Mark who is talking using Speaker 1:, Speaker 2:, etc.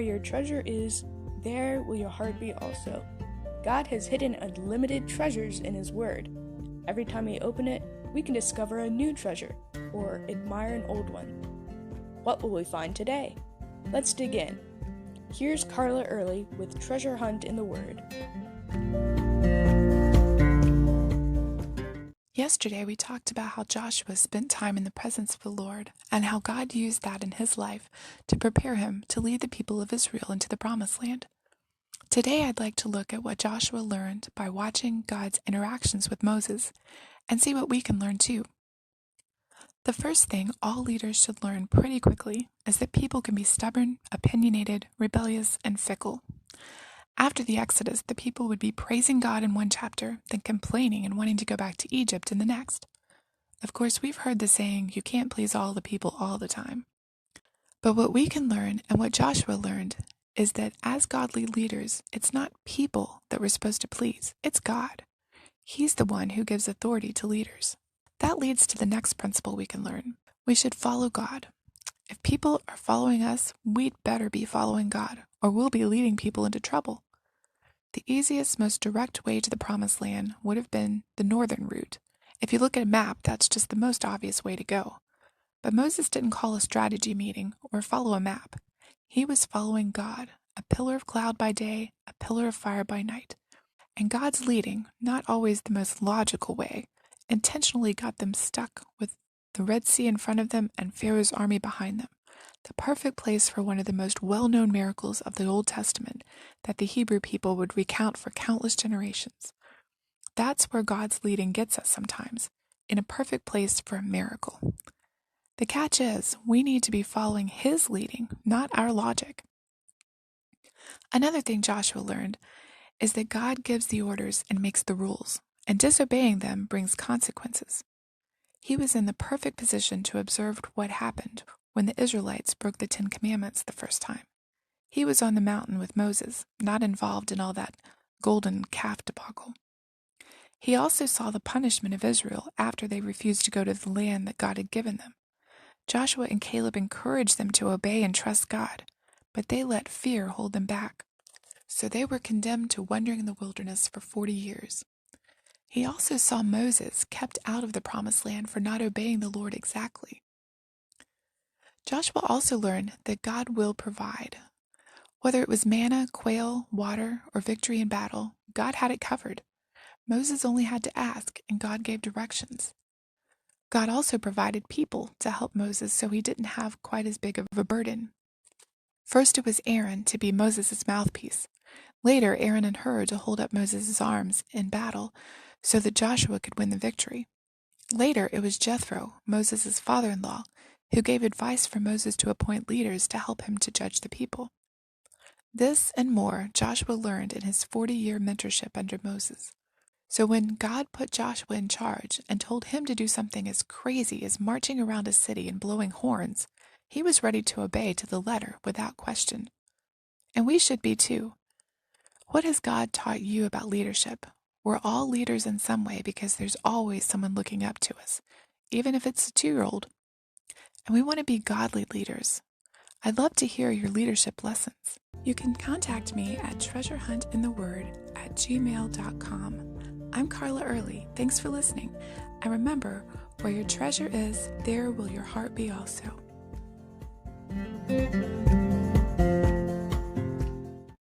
Speaker 1: where your treasure is, there will your heart be also. God has hidden unlimited treasures in His Word. Every time we open it, we can discover a new treasure, or admire an old one. What will we find today? Let's dig in. Here's Carla Early with Treasure Hunt in the Word.
Speaker 2: Yesterday, we talked about how Joshua spent time in the presence of the Lord and how God used that in his life to prepare him to lead the people of Israel into the Promised Land. Today, I'd like to look at what Joshua learned by watching God's interactions with Moses and see what we can learn too. The first thing all leaders should learn pretty quickly is that people can be stubborn, opinionated, rebellious, and fickle. After the Exodus, the people would be praising God in one chapter, then complaining and wanting to go back to Egypt in the next. Of course, we've heard the saying, you can't please all the people all the time. But what we can learn, and what Joshua learned, is that as godly leaders, it's not people that we're supposed to please, it's God. He's the one who gives authority to leaders. That leads to the next principle we can learn. We should follow God. If people are following us, we'd better be following God, or we'll be leading people into trouble. The easiest, most direct way to the Promised Land would have been the northern route. If you look at a map, that's just the most obvious way to go. But Moses didn't call a strategy meeting or follow a map. He was following God, a pillar of cloud by day, a pillar of fire by night. And God's leading, not always the most logical way, intentionally got them stuck with the Red Sea in front of them and Pharaoh's army behind them. The perfect place for one of the most well-known miracles of the Old Testament that the Hebrew people would recount for countless generations. That's where God's leading gets us sometimes, in a perfect place for a miracle. The catch is, we need to be following His leading, not our logic. Another thing Joshua learned is that God gives the orders and makes the rules, and disobeying them brings consequences. He was in the perfect position to observe what happened when the Israelites broke the 10 Commandments the first time. He was on the mountain with Moses, not involved in all that golden calf debacle. He also saw the punishment of Israel after they refused to go to the land that God had given them. Joshua and Caleb encouraged them to obey and trust God, but they let fear hold them back. So they were condemned to wandering in the wilderness for 40 years. He also saw Moses kept out of the Promised Land for not obeying the Lord exactly. Joshua also learned that God will provide. Whether it was manna, quail, water, or victory in battle, God had it covered. Moses only had to ask, and God gave directions. God also provided people to help Moses so he didn't have quite as big of a burden. First it was Aaron to be Moses' mouthpiece. Later, Aaron and Hur to hold up Moses' arms in battle so that Joshua could win the victory. Later, it was Jethro, Moses' father-in-law, who gave advice for Moses to appoint leaders to help him to judge the people. This and more Joshua learned in his 40-year mentorship under Moses. So when God put Joshua in charge and told him to do something as crazy as marching around a city and blowing horns, he was ready to obey to the letter without question. And we should be too. What has God taught you about leadership? We're all leaders in some way because there's always someone looking up to us, even if it's a 2-year-old. And we want to be godly leaders. I'd love to hear your leadership lessons. You can contact me at treasurehuntintheword@gmail.com. I'm Carla Early. Thanks for listening. And remember, where your treasure is, there will your heart be also.